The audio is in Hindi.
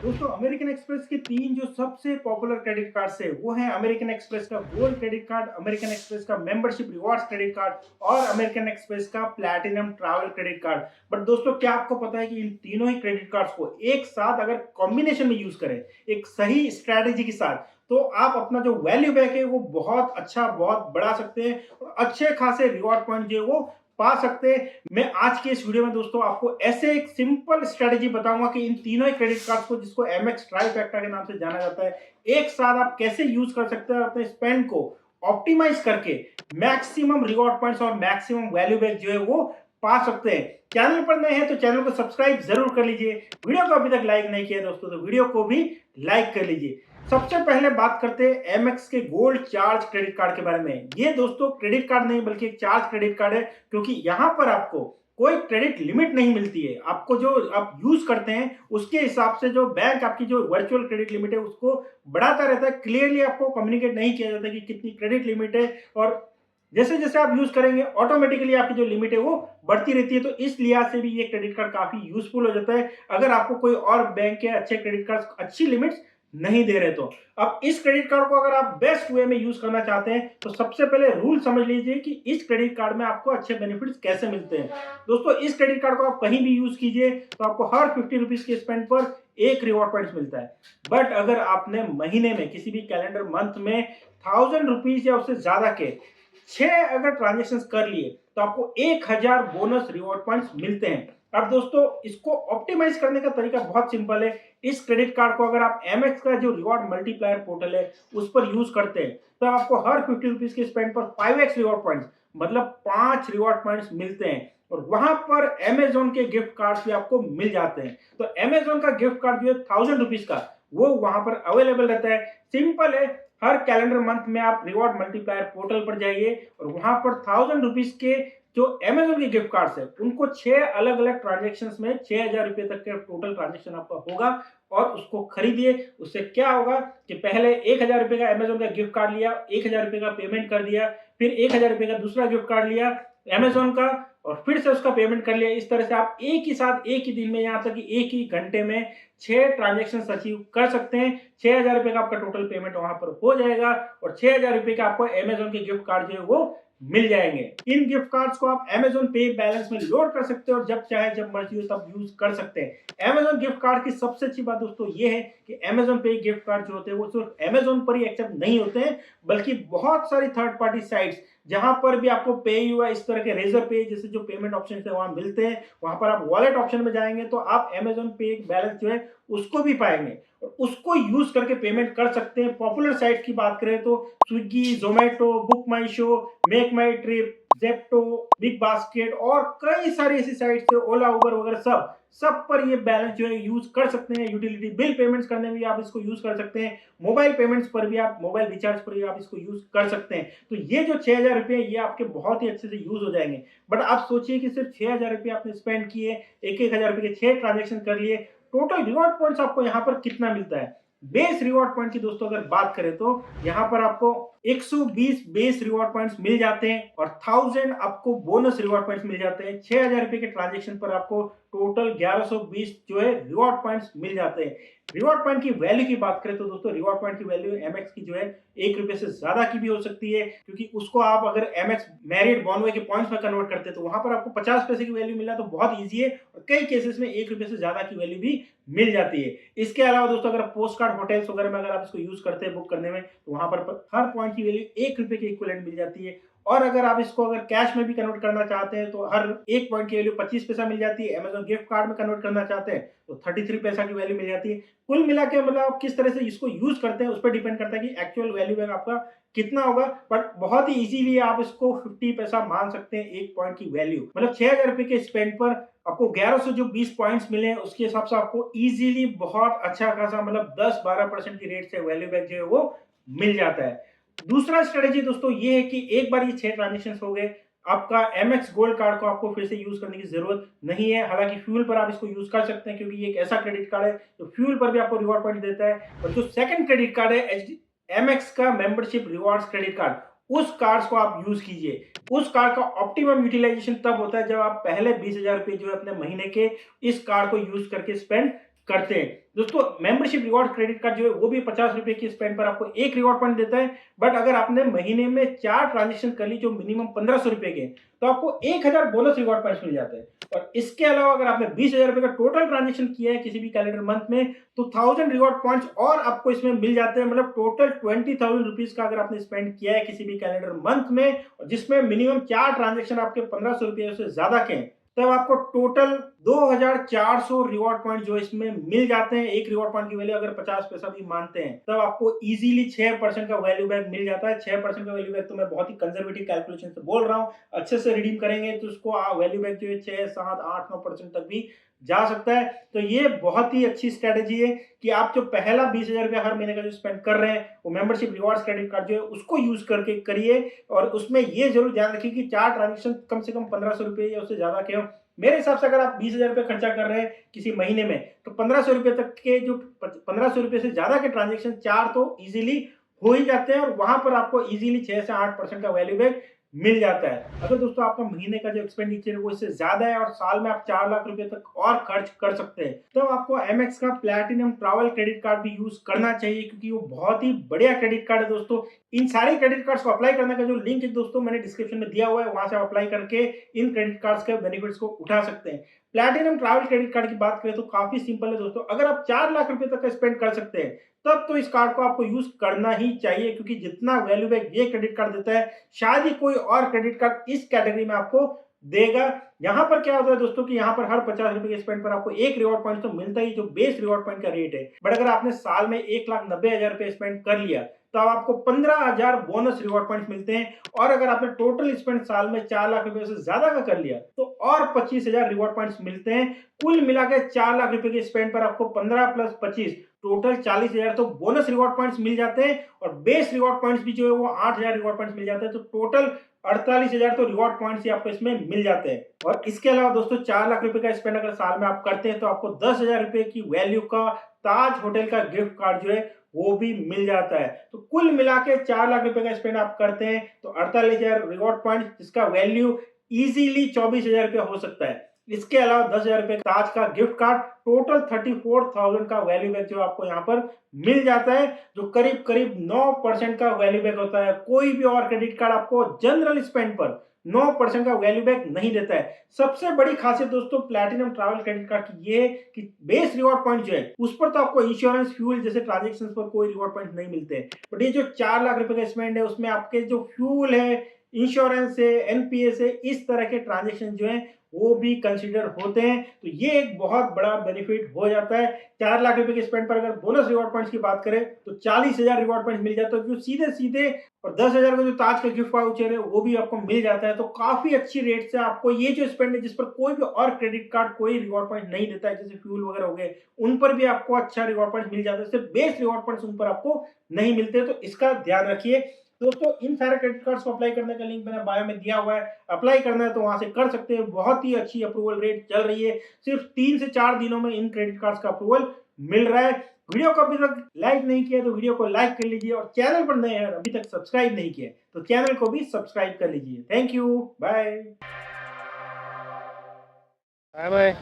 दोस्तों अमेरिकन एक्सप्रेस के 3 जो सबसे पॉपुलर क्रेडिट कार्ड्स है वो है अमेरिकन एक्सप्रेस का gold credit card, American express का मेंबरशिप रिवॉर्ड्स क्रेडिट कार्ड और अमेरिकन एक्सप्रेस का platinum travel credit card. But दोस्तों क्या आपको पता है कि इन तीनों ही क्रेडिट कार्ड्स को एक साथ अगर कॉम्बिनेशन में यूज करें एक सही स्ट्रैटेजी के साथ तो आप अपना जो वैल्यू बैक है वो बहुत अच्छा बहुत बढ़ा सकते हैं और अच्छे खासे रिवॉर्ड पॉइंट जो है वो पा सकते हैं। मैं आज के इस वीडियो में दोस्तों आपको ऐसे एक सिंपल स्ट्रेटेजी बताऊंगा कि इन तीनों ही क्रेडिट कार्ड्स को जिसको एमएक्स ट्राइफेक्टा के नाम से जाना जाता है एक साथ आप कैसे यूज कर सकते हैं अपने स्पेंड को ऑप्टिमाइज करके मैक्सिमम रिवॉर्ड पॉइंट्स और मैक्सिमम वैल्यू बैक जो है वो पा सकते हैं। चैनल पर नए हैं तो चैनल को सब्सक्राइब जरूर कर लीजिए। वीडियो को अभी तक लाइक नहीं किया दोस्तों तो वीडियो को भी लाइक कर लीजिए। सबसे पहले बात करते हैं एमएक्स के गोल्ड चार्ज क्रेडिट कार्ड के बारे में। ये दोस्तों क्रेडिट कार्ड नहीं बल्कि एक चार्ज क्रेडिट कार्ड है क्योंकि यहां पर आपको कोई क्रेडिट लिमिट नहीं मिलती है। आपको जो आप यूज करते हैं उसके हिसाब से जो बैंक आपकी जो वर्चुअल क्रेडिट लिमिट है उसको बढ़ाता रहता है। क्लियरली आपको कम्युनिकेट नहीं किया जाता कि कितनी क्रेडिट लिमिट है और जैसे जैसे आप यूज करेंगे ऑटोमेटिकली आपकी जो लिमिट है वो बढ़ती रहती है। तो इस लिहाज से भी ये क्रेडिट कार्ड काफी यूजफुल हो जाता है अगर आपको कोई और बैंक के अच्छे क्रेडिट कार्ड अच्छी लिमिट्स नहीं दे रहे तो। अब इस क्रेडिट कार्ड को अगर आप बेस्ट वे में यूज करना चाहते हैं तो सबसे पहले रूल समझ लीजिए कि इस क्रेडिट कार्ड में आपको अच्छे बेनिफिट्स कैसे मिलते हैं। दोस्तों इस क्रेडिट कार्ड को आप कहीं भी यूज कीजिए तो आपको हर 50 रुपीज के स्पेंड पर एक रिवॉर्ड पॉइंट मिलता है। बट अगर आपने महीने में किसी भी कैलेंडर मंथ में 1000 रुपीज या उससे ज्यादा के 6 अगर ट्रांजेक्शन कर लिए तो आपको 1000 बोनस रिवॉर्ड पॉइंट्स मिलते हैं। अब दोस्तों इसको ऑप्टिमाइज करने का तरीका बहुत सिंपल है। इस क्रेडिट कार्ड को अगर आप एमएक्स का जो रिवॉर्ड मल्टीप्लायर पोर्टल है उस पर यूज करते हैं तो आपको हर 50 रुपीज के स्पेंड पर 5x रिवॉर्ड पॉइंट्स मतलब 5 रिवॉर्ड पॉइंट्स मिलते हैं और वहां पर अमेजोन के गिफ्ट कार्ड भी आपको मिल जाते हैं। तो अमेजोन का गिफ्ट कार्ड जो है 1000 रुपीज का वो वहां पर अवेलेबल रहता है। सिंपल है, हर कैलेंडर मंथ में आप रिवॉर्ड मल्टीप्लायर पोर्टल पर जाइए और वहां पर 1000 रुपीज के जो अमेजोन के गिफ्ट कार्ड्स है उनको 6 अलग-अलग ट्रांजैक्शंस में 6000 रुपए तक के टोटल ट्रांजैक्शन आपका होगा और उसको खरीदिए। उससे क्या होगा कि पहले 1000 रुपए का अमेजोन का गिफ्ट कार्ड लिया, 1000 रुपए का पेमेंट कर दिया, फिर 1000 रुपए का दूसरा गिफ्ट कार्ड लिया अमेजोन का और फिर से उसका पेमेंट कर लिया। इस तरह से आप एक ही साथ एक ही दिन में यहाँ तक कि एक ही घंटे में 6 ट्रांजेक्शन अचीव कर सकते हैं। 6000 रुपए का आपका टोटल पेमेंट वहां पर हो जाएगा और 6000 रुपए का आपको अमेजोन के गिफ्ट कार्ड जो है वो मिल जाएंगे। इन गिफ्ट कार्ड्स को आप Amazon पे बैलेंस में लोड कर सकते हो और जब चाहे जब मर्जी हो तब यूज कर सकते हैं। Amazon गिफ्ट कार्ड की सबसे अच्छी बात दोस्तों ये है कि Amazon पे गिफ्ट कार्ड जो होते हैं वो सिर्फ Amazon पर ही एक्सेप्ट नहीं होते हैं बल्कि बहुत सारी थर्ड पार्टी साइट्स जहां पर भी आपको पे हुआ इस तरह के रेजर पे जैसे जो पेमेंट ऑप्शन है वहां मिलते हैं। वहां पर आप वॉलेट ऑप्शन में जाएंगे तो आप Amazon पे बैलेंस जो है उसको भी पाएंगे और उसको यूज करके पेमेंट कर सकते हैं। पॉपुलर साइट की बात करें तो स्विगी, जोमेटो, बुक माई शो, मेक माई ट्रिप, जेप्टो, बिग बास्केट और कई सारी ऐसी साइट्स है, ओला, उबर वगैरह सब सब पर ये बैलेंस जो है यूज कर सकते हैं। यूटिलिटी बिल पेमेंट्स करने में भी आप इसको यूज कर सकते हैं। मोबाइल पेमेंट्स पर भी आप मोबाइल रिचार्ज पर भी आप इसको यूज कर सकते हैं। तो ये जो 6000 रुपए ये आपके बहुत ही अच्छे से यूज हो जाएंगे। बट आप सोचिए कि सिर्फ 6000 रुपए आपने स्पेंड किए, 1000 रुपए के 6 ट्रांजेक्शन कर लिए, टोटल रिवॉर्ड पॉइंट्स आपको यहाँ पर कितना मिलता है। बेस रिवॉर्ड पॉइंट की दोस्तों अगर बात करें तो यहाँ पर आपको 120 बेस रिवॉर्ड पॉइंट्स मिल जाते हैं और 1000 आपको बोनस रिवॉर्ड पॉइंट्स मिल जाते हैं। 6000 रुपए के ट्रांजेक्शन पर आपको टोटल 1120 जो है रिवॉर्ड पॉइंट्स मिल जाते हैं। रिवॉर्ड पॉइंट की वैल्यू की बात करें तो दोस्तों रिवॉर्ड पॉइंट की वैल्यू एमएक्स की जो है 1 रुपए से ज्यादा की भी हो सकती है क्योंकि उसको आप अगर एमएक्स मैरिट बॉनवे के पॉइंट्स में कन्वर्ट करते हैं तो वहां पर आपको 50 पैसे की वैल्यू मिलना तो बहुत ईजी है और कई केसेस में 1 रुपए से ज्यादा की वैल्यू भी मिल जाती है। इसके अलावा दोस्तों अगर पोस्ट कार्ड होटल्स वगैरह में अगर आप इसको यूज करते हैं बुक करने में तो वहां पर हर पॉइंट की वैल्यू 1 रुपए के इक्विवेलेंट मिल जाती है। और अगर आप इसको अगर कैश में भी कन्वर्ट करना चाहते हैं तो हर एक पॉइंट की वैल्यू 25 पैसा मिल जाती है। अमेजोन गिफ्ट कार्ड में कन्वर्ट करना चाहते हैं तो 33 पैसा की वैल्यू मिल जाती है। कुल मिला के मतलब आप किस तरह से इसको यूज करते हैं उस पर डिपेंड करता है कि एक्चुअल वैल्यू बैक आपका कितना होगा। बट बहुत ही इजीली आप इसको 50 पैसा मान सकते हैं एक पॉइंट की वैल्यू। मतलब 6000 रुपए के स्पेंड पर आपको 1100 जो 20 पॉइंट्स मिले उसके हिसाब से आपको इजीली बहुत अच्छा खासा मतलब 10-12% की रेट से वैल्यू बैक जो है वो मिल जाता है। दूसरा स्ट्रेटेजी दोस्तों ये है कि एक बार ये 6 ट्रांजेक्शन हो गए, आपका एमएक्स गोल्ड कार्ड को आपको फिर से यूज करने की जरूरत नहीं है। हालांकि फ्यूल पर आप इसको यूज कर सकते हैं क्योंकि ये एक ऐसा क्रेडिट कार्ड है जो फ्यूल पर भी आपको रिवॉर्ड पॉइंट देता है। और जो सेकंड क्रेडिट कार्ड है एमएक्स का मेंबरशिप रिवॉर्ड्स क्रेडिट कार्ड, उस कार्ड को आप यूज कीजिए। उस कार्ड का ऑप्टिमम यूटिलाइजेशन तब होता है जब आप पहले 20,000 रुपए जो है अपने महीने के इस कार्ड को यूज करके स्पेंड करते हैं। दोस्तों मेंबरशिप रिवॉर्ड क्रेडिट कार्ड जो है वो भी 50 रुपए की स्पेंड पर आपको एक रिवॉर्ड पॉइंट देता है। बट अगर आपने महीने में 4 ट्रांजेक्शन कर ली जो मिनिमम 1500 रुपए के, तो आपको 1000 बोनस रिवॉर्ड पॉइंट्स मिल जाते हैं। और इसके अलावा अगर आपने 20,000 रुपए का टोटल ट्रांजेक्शन किया है किसी भी कैलेंडर मंथ में, तो 1000 रिवॉर्ड पॉइंट्स और आपको इसमें मिल जाते हैं। मतलब टोटल 20,000 रुपीज का अगर आपने स्पेंड किया है किसी भी कैलेंडर मंथ में, जिसमें मिनिमम 4 ट्रांजेक्शन आपके 1500 रुपए से ज्यादा के हैं, तब आपको टोटल 2400 रिवॉर्ड पॉइंट जो इसमें मिल जाते हैं। एक रिवॉर्ड पॉइंट की वैल्यू अगर 50 पैसा भी मानते हैं, तब आपको इजीली 6% का वैल्यू बैक मिल जाता है। 6% का वैल्यू बैक तो मैं बहुत ही कंजर्वेटिव कैलकुलेशन से बोल रहा हूँ। अच्छे से रिडीम करेंगे तो उसको वैल्यू बैक जो है 6, 7, 8, 9% तक भी जा सकता है। तो ये बहुत ही अच्छी स्ट्रेटेजी है कि आप जो पहला 20,000 रुपया हर महीने का जो स्पेंड कर रहे हैं, वो मेंबरशिप रिवॉर्ड्स क्रेडिट कार्ड जो है उसको यूज करके करिए। और उसमें ये जरूर ध्यान रखिए कि 4 ट्रांजेक्शन कम से कम 1500 रुपए या उससे ज्यादा के हो। मेरे हिसाब से अगर आप 20,000 रुपए खर्चा कर रहे हैं किसी महीने में, तो 1500 रुपए तक के जो 1500 रुपए से ज्यादा के ट्रांजेक्शन 4 तो इजीली हो ही जाते हैं, और वहां पर आपको इजीली 6 से 8% का वैल्यू बैक मिल जाता है। अगर दोस्तों आपका महीने का जो एक्सपेंडिचर है वो इससे ज्यादा है और साल में आप 4 लाख रुपए तक और खर्च कर सकते हैं, तो आपको एमएक्स का प्लैटिनम ट्रैवल क्रेडिट कार्ड भी यूज करना चाहिए, क्योंकि वो बहुत ही बढ़िया क्रेडिट कार्ड है दोस्तों। इन सारे क्रेडिट कार्ड्स को अप्लाई करने का जो लिंक है दोस्तों मैंने डिस्क्रिप्शन में दिया हुआ है, वहां से आप अप्लाई करके इन क्रेडिट कार्ड्स के बेनिफिट्स को उठा सकते हैं। प्लैटिनम ट्रैवल क्रेडिट कार्ड की बात करें तो काफी सिंपल है दोस्तों। अगर आप 4 लाख रुपए तक का स्पेंड कर सकते हैं, तब तो इस कार्ड को आपको यूज करना ही चाहिए, क्योंकि जितना वैल्यू बैक ये क्रेडिट कार्ड देता है शायद ही कोई और क्रेडिट कार्ड इस कैटेगरी में आपको देगा। यहाँ पर क्या होता है दोस्तों कि यहाँ पर हर 50 रुपए के स्पेंड पर आपको एक रिवॉर्ड पॉइंट तो मिलता ही, जो बेस रिवॉर्ड पॉइंट का रेट है। बट अगर आपने साल में 1,90,000 रुपए स्पेंड कर लिया, तो आपको 15,000 बोनस रिवॉर्ड पॉइंट्स मिलते हैं। और अगर आपने टोटल स्पेंड साल में 4 लाख रुपए से ज्यादा का कर लिया, तो और 25,000 रिवॉर्ड पॉइंट्स मिलते हैं। कुल मिला के 4 लाख रुपए के स्पेंड पर आपको 15 प्लस 25 टोटल 40,000 तो बोनस रिवॉर्ड पॉइंट्स मिल जाते हैं। और बेस रिवॉर्ड पॉइंट्स भी जो है वो 8,000 रिवॉर्ड पॉइंट्स मिल जाते हैं। तो टोटल 48,000 तो रिवॉर्ड पॉइंट्स ही आपको इसमें मिल जाते हैं। और इसके अलावा दोस्तों 4 लाख रुपए का स्पेंड अगर साल में आप करते हैं, तो आपको 10,000 रुपए की वैल्यू का ताज होटल का गिफ्ट कार्ड जो है वो भी मिल जाता है। तो कुल मिला के 4 लाख रुपए का स्पेंड आप करते हैं, तो 48,000 रिवॉर्ड पॉइंट, जिसका वैल्यू इजीली 24,000 रुपया हो सकता है। इसके अलावा 10,000 रुपए ताज का गिफ्ट कार्ड, टोटल 34,000 का वैल्यू बैक जो आपको यहाँ पर मिल जाता है, जो करीब करीब 9% का वैल्यू बैक होता है। कोई भी और क्रेडिट कार्ड आपको जनरल स्पेंड पर 9% का वैल्यू बैक नहीं देता है। सबसे बड़ी खासियत दोस्तों प्लैटिनम ट्रैवल क्रेडिट कार्ड की ये है कि बेस रिवॉर्ड पॉइंट जो है उस पर तो आपको इंश्योरेंस, फ्यूल जैसे ट्रांजेक्शन पर कोई रिवॉर्ड पॉइंट नहीं मिलते, बट ये जो 4 लाख रुपए का स्पेंड है उसमें आपके जो फ्यूल है, इंश्योरेंस है, एनपीएस है, इस तरह के ट्रांजेक्शन जो है वो भी कंसीडर होते हैं। तो ये एक बहुत बड़ा बेनिफिट हो जाता है। 4 लाख रुपए के स्पेंड पर अगर बोनस रिवॉर्ड पॉइंट्स की बात करें, तो 40,000 रिवॉर्ड पॉइंट मिल जाता है जो सीधे सीधे, और 10,000 का जो ताज का गिफ्ट वाउचर है वो भी आपको मिल जाता है। तो काफी अच्छी रेट से आपको ये जो स्पेंड है जिस पर कोई भी और क्रेडिट कार्ड कोई रिवॉर्ड पॉइंट नहीं देता है, जैसे फ्यूल वगैरह हो गए, उन पर भी आपको अच्छा रिवॉर्ड पॉइंट मिल जाता है। सिर्फ बेस रिवॉर्ड पॉइंट्स उन पर आपको नहीं मिलते, तो इसका ध्यान रखिए दोस्तों। इन सारे क्रेडिट कार्ड्स को अप्लाई करने का लिंक मैंने बायो में दिया हुआ है, अप्लाई करना है तो वहां से कर सकते हैं। बहुत ही अच्छी अप्रूवल रेट चल रही है, सिर्फ 3 से 4 दिनों में इन क्रेडिट कार्ड्स का अप्रूवल मिल रहा है। वीडियो को अभी तक लाइक नहीं किया तो वीडियो को लाइक कर लीजिए, और चैनल पर नए हैं अभी तक सब्सक्राइब नहीं किया तो चैनल को भी सब्सक्राइब कर लीजिए। Thank you, bye bye bye.